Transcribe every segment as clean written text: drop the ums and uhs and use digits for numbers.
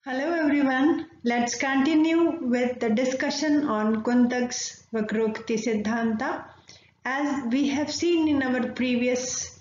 Hello everyone, let's continue with the discussion on Kuntak's Vakrokti Siddhanta. As we have seen in our previous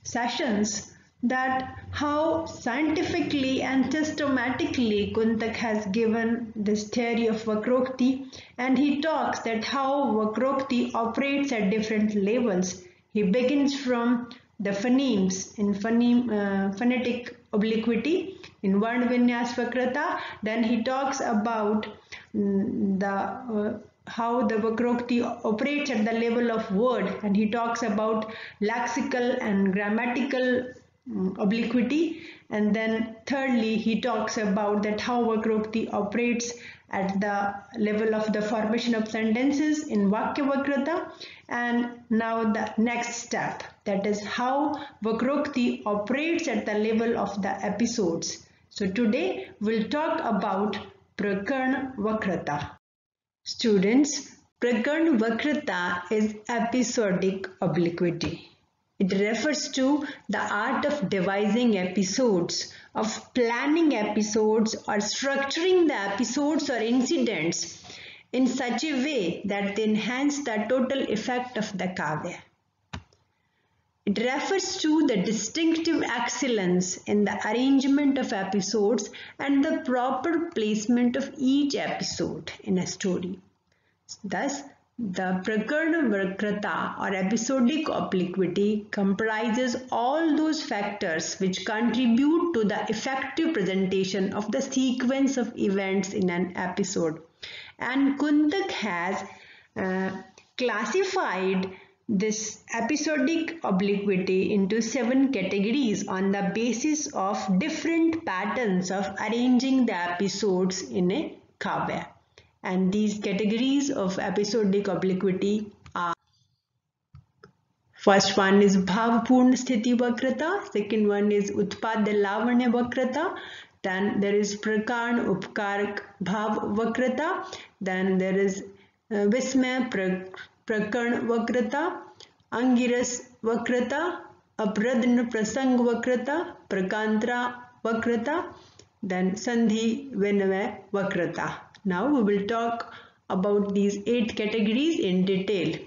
sessions that how scientifically and systematically Kuntak has given this theory of Vakrokti, and he talks that how Vakrokti operates at different levels. He begins from the phonemes in phonetic obliquity in Varna Vinyas Vakrata. Then he talks about how the Vakrokti operates at the level of word, and he talks about lexical and grammatical obliquity. And then thirdly he talks about that how Vakrokti operates at the level of the formation of sentences in Vakya Vakrata. And now the next step, that is how Vakrokti operates at the level of the episodes. So today we'll talk about Prakarna Vakrata. Students, Prakarna Vakrata is episodic obliquity. It refers to the art of devising episodes, of planning episodes or structuring the episodes or incidents in such a way that they enhance the total effect of the kavya. It refers to the distinctive excellence in the arrangement of episodes and the proper placement of each episode in a story. Thus, the Prakarna Vakrata or episodic obliquity comprises all those factors which contribute to the effective presentation of the sequence of events in an episode. And Kuntak has classified this episodic obliquity into 7 categories on the basis of different patterns of arranging the episodes in a kavya. And these categories of episodic obliquity are: first one is Bhavpurna Sthiti Vakrata, second one is Utpada Lavanya Vakrata, then there is Prakarna Upkarak Bhav Vakrata, then there is Vismaya Prakarna Vakrata, Angiras Vakrata, Apradna Prasang Vakrata, Prakantra Vakrata, then Sandhi Vinaya Vakrata. Now we will talk about these 8 categories in detail.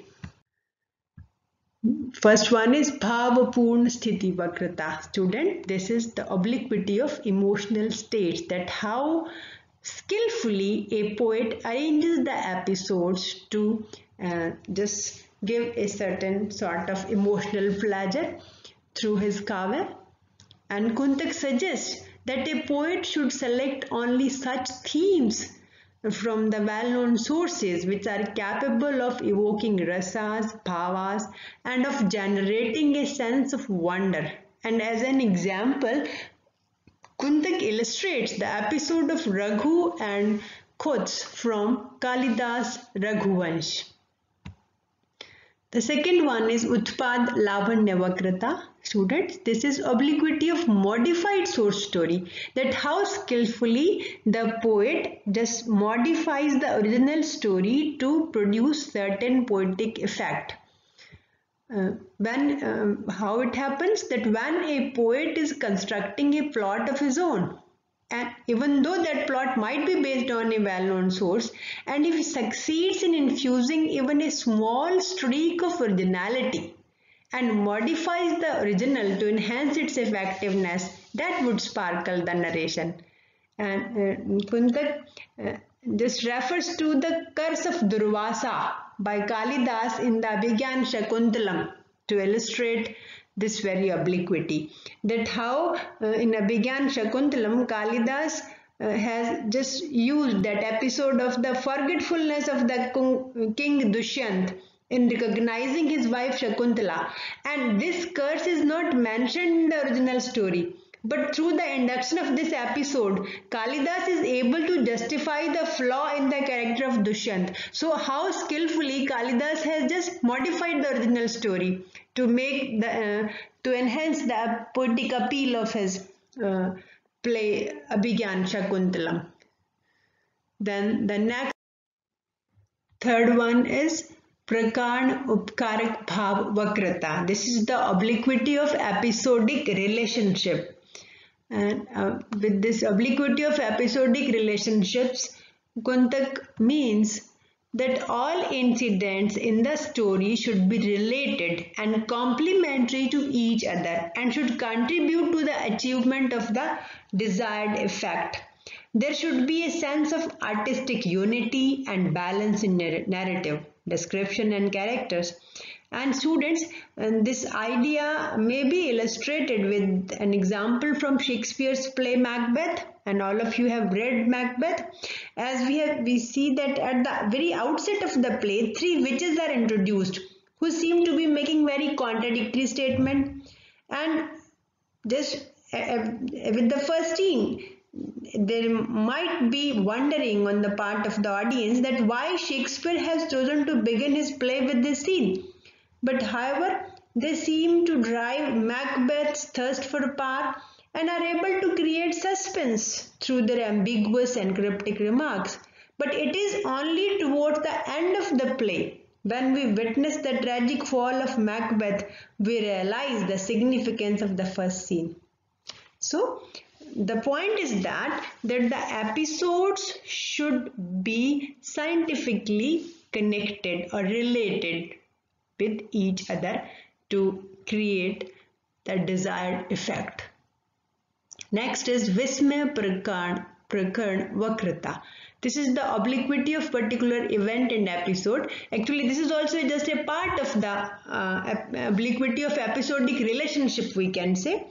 First one is Bhavapurna Sthiti Vakrata. Student, this is the obliquity of emotional states, that how skillfully a poet arranges the episodes to just give a certain sort of emotional pleasure through his kavya. And Kuntak suggests that a poet should select only such themes from the well-known sources which are capable of evoking rasas, bhavas, and of generating a sense of wonder. And as an example, Kuntak illustrates the episode of Raghu and Kuts from Kalidas Raghuvansh. The second one is Utpad Lavanya Vakrata. Students, this is obliquity of modified source story, that how skillfully the poet just modifies the original story to produce certain poetic effect. How it happens that when a poet is constructing a plot of his own, and even though that plot might be based on a well-known source, and if he succeeds in infusing even a small streak of originality and modifies the original to enhance its effectiveness, that would sparkle the narration. And Kuntak this refers to the curse of Durvasa by Kalidas in the Abhigyan Shakuntalam to illustrate this very obliquity, that how in Abhigyan Shakuntalam Kalidas has just used that episode of the forgetfulness of the king Dushyant in recognizing his wife Shakuntala, and this curse is not mentioned in the original story, but through the induction of this episode, Kalidas is able to justify the flaw in the character of Dushyant. So how skillfully Kalidas has just modified the original story to make the to enhance the poetic appeal of his play Abhigyan Shakuntalam. Then the next third one is Prakarna Upkarak Bhav Vakrata. This is the obliquity of episodic relationship. And with this obliquity of episodic relationships, Kuntak means that all incidents in the story should be related and complementary to each other and should contribute to the achievement of the desired effect. There should be a sense of artistic unity and balance in narrative, description and characters. And students, this idea may be illustrated with an example from Shakespeare's play Macbeth, and all of you have read Macbeth. As we see that at the very outset of the play, three witches are introduced who seem to be making very contradictory statements. And just with the first scene, there might be wondering on the part of the audience that why Shakespeare has chosen to begin his play with this scene. But however, they seem to drive Macbeth's thirst for power and are able to create suspense through their ambiguous and cryptic remarks. But it is only towards the end of the play, when we witness the tragic fall of Macbeth, we realize the significance of the first scene. So, the point is that the episodes should be scientifically connected or related with each other to create the desired effect. Next is Vismaya Prakarn Vakrita. This is the obliquity of particular event and episode. Actually, this is also just a part of the obliquity of episodic relationship, we can say.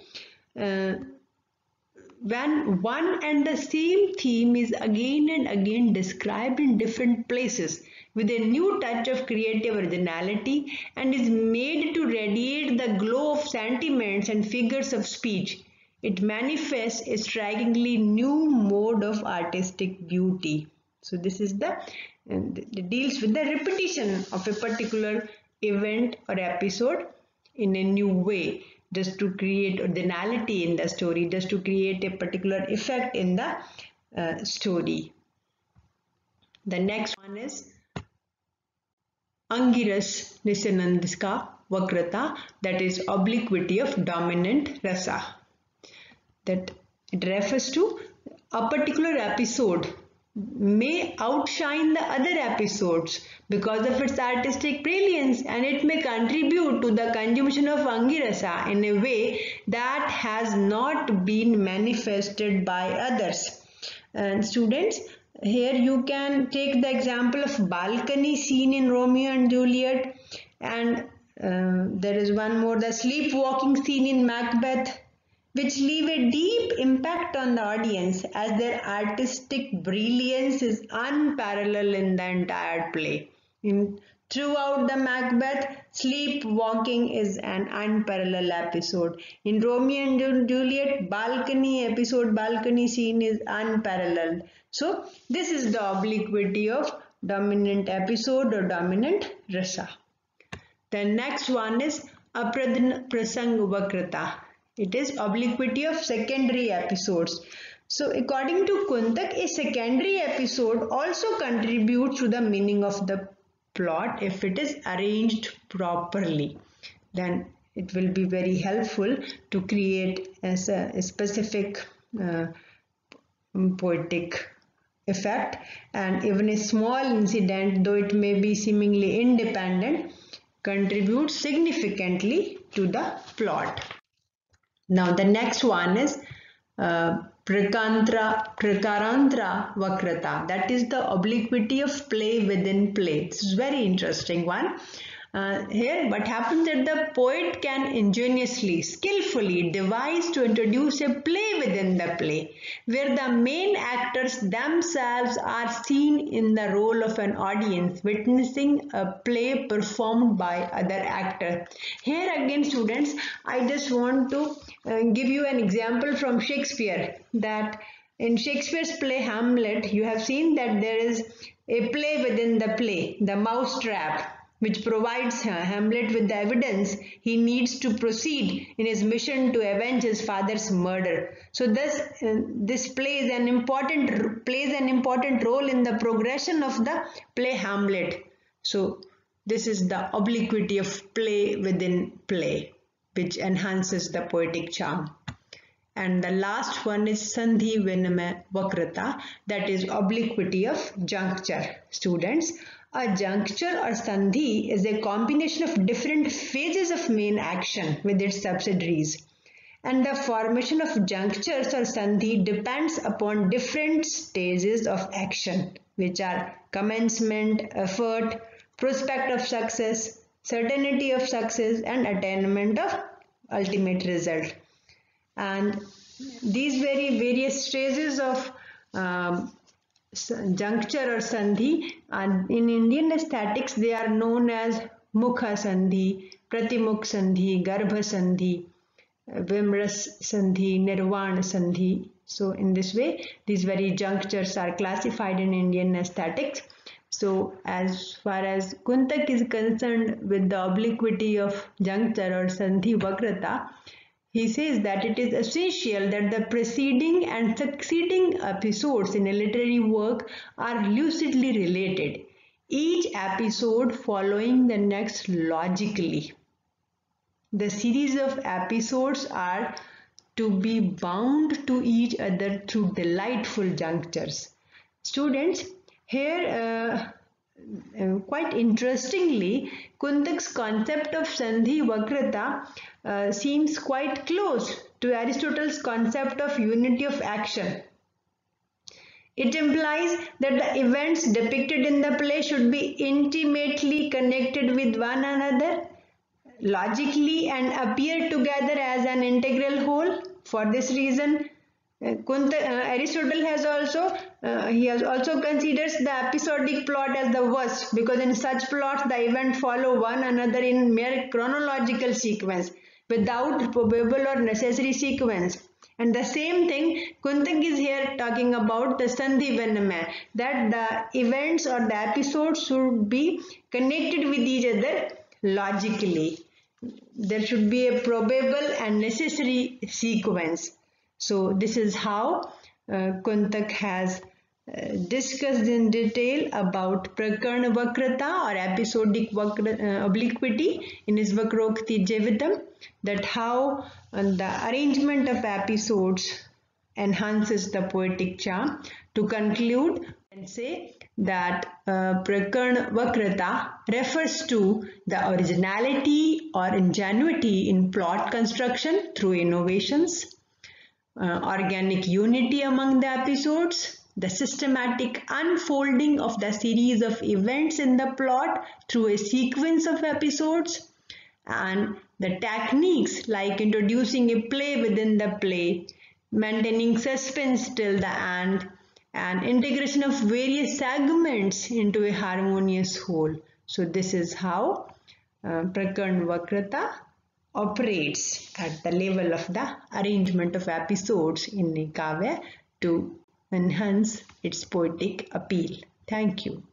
When one and the same theme is again and again described in different places with a new touch of creative originality and is made to radiate the glow of sentiments and figures of speech, it manifests a strikingly new mode of artistic beauty. So this is it deals with the repetition of a particular event or episode in a new way, just to create originality in the story, just to create a particular effect in the story. The next one is Angiras Nisanandiska Vakrata, that is obliquity of dominant rasa. That it refers to a particular episode may outshine the other episodes because of its artistic brilliance, and it may contribute to the consumption of Angirasa in a way that has not been manifested by others. And students, here you can take the example of balcony scene in Romeo and Juliet, and there is one more, the sleepwalking scene in Macbeth, which leave a deep impact on the audience as their artistic brilliance is unparalleled in the entire play. Throughout the Macbeth, sleepwalking is an unparalleled episode. In Romeo and Juliet, balcony scene is unparalleled. So, this is the obliquity of dominant episode or dominant rasa. The next one is Apradhan Prasang Vakrita. It is obliquity of secondary episodes. So according to Kuntak, a secondary episode also contributes to the meaning of the plot if it is arranged properly. Then it will be very helpful to create a specific poetic effect, and even a small incident, though it may be seemingly independent, contributes significantly to the plot. Now the next one is Prakarantra Vakrata, that is the obliquity of play within play. This is very interesting one. Here what happens that the poet can ingeniously, skillfully devise to introduce a play within the play, where the main actors themselves are seen in the role of an audience witnessing a play performed by other actors. Here again students, I just want to give you an example from Shakespeare, that in Shakespeare's play Hamlet, you have seen that there is a play within the play, the mousetrap, which provides Hamlet with the evidence he needs to proceed in his mission to avenge his father's murder. So thus, this plays an important role in the progression of the play Hamlet. So this is the obliquity of play within play, which enhances the poetic charm. And the last one is Sandhi Vinamay Vakrata, that is obliquity of juncture. Students, a juncture or Sandhi is a combination of different phases of main action with its subsidiaries. And the formation of junctures or Sandhi depends upon different stages of action, which are commencement, effort, prospect of success, certainty of success, and attainment of ultimate result. And these various stages of juncture or Sandhi, and in Indian aesthetics they are known as Mukha Sandhi, Pratimukh Sandhi, Garbha Sandhi, Vimras Sandhi, Nirvana Sandhi. So in this way these very junctures are classified in Indian aesthetics. So as far as Kuntak is concerned with the obliquity of juncture or Sandhi Vakrata, he says that it is essential that the preceding and succeeding episodes in a literary work are lucidly related, each episode following the next logically. The series of episodes are to be bound to each other through delightful junctures. Students, here quite interestingly, Kuntak's concept of Sandhi Vakrata seems quite close to Aristotle's concept of unity of action. It implies that the events depicted in the play should be intimately connected with one another logically and appear together as an integral whole. For this reason, Aristotle has also considers the episodic plot as the worst, because in such plots the events follow one another in mere chronological sequence without probable or necessary sequence. And the same thing Kuntak is here talking about the Sandhi Vinamay, that the events or the episodes should be connected with each other logically. There should be a probable and necessary sequence. So this is how Kuntak has discussed in detail about Prakarna Vakrata or episodic obliquity in his Vakrokti Jivitam, that how the arrangement of episodes enhances the poetic charm. To conclude, and say that Prakarna Vakrata refers to the originality or ingenuity in plot construction through innovations, organic unity among the episodes, the systematic unfolding of the series of events in the plot through a sequence of episodes, and the techniques like introducing a play within the play, maintaining suspense till the end, and integration of various segments into a harmonious whole. So this is how Prakarna Vakrata operates at the level of the arrangement of episodes in a kavya to enhance its poetic appeal. Thank you.